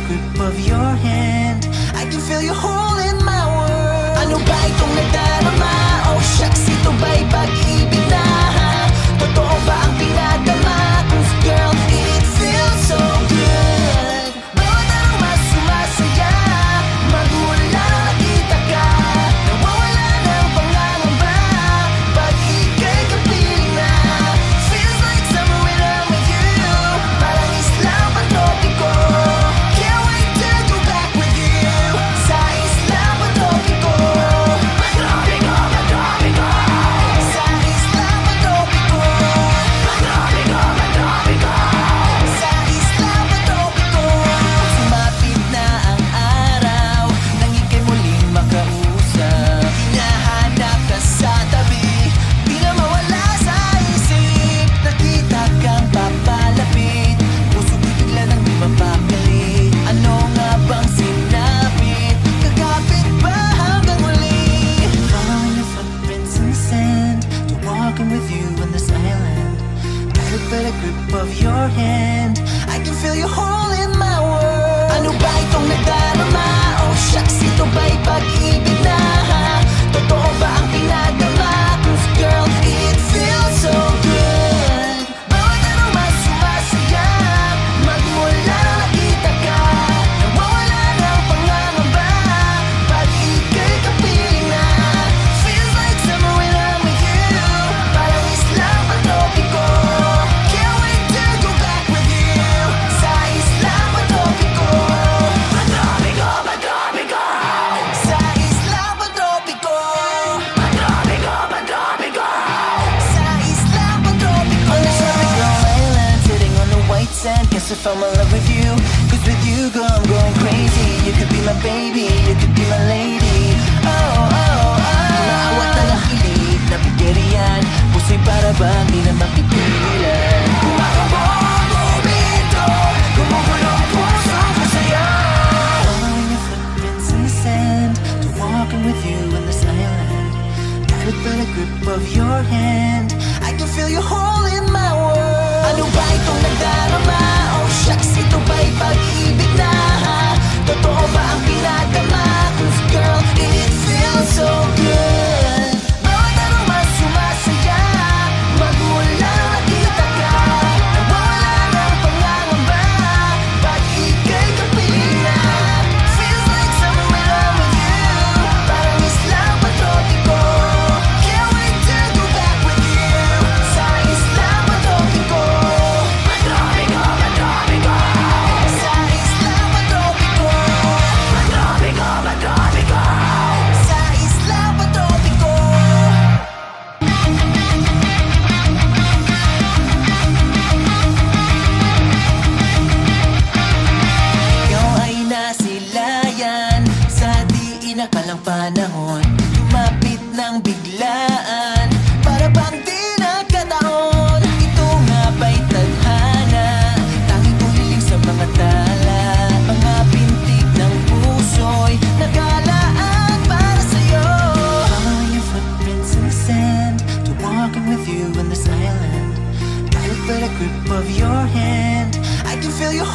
grip of your hand. I can feel you holding my world. Ano ba itong nadarama? Oh shucks, ito ba'y pag-ibig na? Totoo ba ang pinadama? 'Cause girl, it feels so good. Bawat araw mas sumasaya, magmula nang nakita ka. Nawawala ng pangangamba pag ika'y kapiling na. Feels like summer when I'm with you. Parang isla patropiko. Can't wait to go back with you. Sa isla patropiko. Patropiko, patropiko. Sa isla patropiko. Patropiko, patropiko. Sa isla patropiko. Sumapit na ang araw nang ika'y muling makausap. Hinahanap ka sa tabi, di na mawala sa isip. Nakita kang papalapit, puso ko'y bigla nang di mapakali. Ano nga bang sinapit? Kakapit ba hanggang huli? Following your footprints in sand, to walking with you on this island. Got a better grip of your hand. I can feel you holding my world. Ano ba itong nadarama? Oh shucks, ito ba'y pag-ibig na? Totoo ba ang pinadama? 'Cause girl, it feels so good. Bawat araw mas sumasaya, magmula nang nakita ka. Nawawala ng pangangamba pag ika'y kapiling na. Feels like summer when I'm with you. Parang isla patropiko. Can't wait to go back with you. Sa isla patropiko. Patropiko, patropiko. Sa isla patropiko. Patropiko, patropiko. Sa isla patropiko. On this tropical island, sitting on the white sand. Guess I fell in love with you. 'Cause with you, girl, I'm going crazy. You could be my baby, you could be my lady. Oh, oh, oh. Naawat na nakilig, napigerian. Puso'y para bang di na mapipigilan. Kumakabo ang momento, gumugulo ang puso ko sa'yo. Following your footprints in the sand, to walking with you on this island. Got a better grip of your hand. I can feel you holding my world. Ano ba itong nadarama? Oh shucks, ito ba'y pag-ibig na? Totoo ba ang pinadama? 'Cause girl, it feels so good. Bawat araw mas sumasaya, magmula nang nakita ka. Nawawala ng pangangamba pag ika'y kapiling na. Feels like summer when I'm with you. Parang isla patropiko. Can't wait to go back with you. Sa isla patropiko. Patropiko, patropiko. Sa isla patropiko. Patropiko, patropiko. Sa isla patropiko. Ikaw ay nasilayan sa di inakalang panahon. Lumapit ng biglaan, para bang di nagkataon. Ito nga ba'y tadhana? Tanging tumiling sa mga tala. Mga pintig ng puso'y nagalaan para sa'yo. Following your footprints in the sand, to walking with you on this island. Got a better grip of your hand. I can feel you